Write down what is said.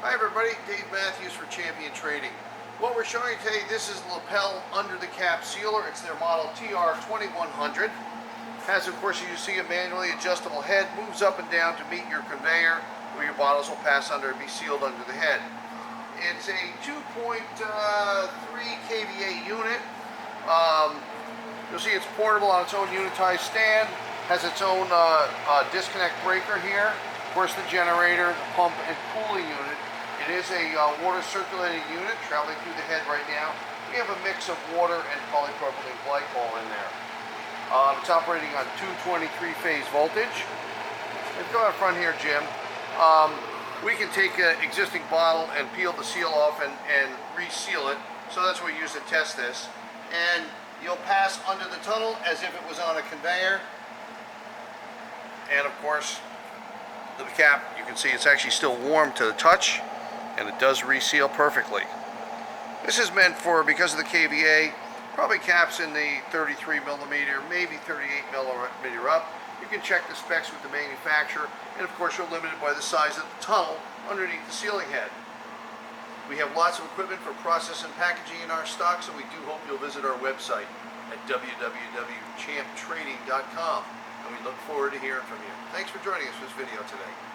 Hi everybody, Dave Matthews for Champion Trading. What we're showing you today, this is Lepel under the cap sealer. It's their model TR 2100. Has, of course, you see a manually adjustable head, moves up and down to meet your conveyor, where your bottles will pass under and be sealed under the head. It's a 2.3 kVA unit. You'll see it's portable on its own unitized stand. Has its own disconnect breaker here. Of course, the generator, the pump, and cooling unit. It is a water circulating unit traveling through the head right now. We have a mix of water and polypropylene glycol in there. It's operating on 223 phase voltage. Let's go out front here, Jim. We can take an existing bottle and peel the seal off and reseal it. So that's what we use to test this. And you'll pass under the tunnel as if it was on a conveyor. And of course, the cap, you can see it's actually still warm to the touch, and it does reseal perfectly. This is meant for, because of the KVA, probably caps in the 33 millimeter, maybe 38 millimeter up. You can check the specs with the manufacturer, and of course you're limited by the size of the tunnel underneath the sealing head. We have lots of equipment for process and packaging in our stock, so we do hope you'll visit our website at www.champtrading.com, and we look forward to hearing from you. Thanks for joining us for this video today.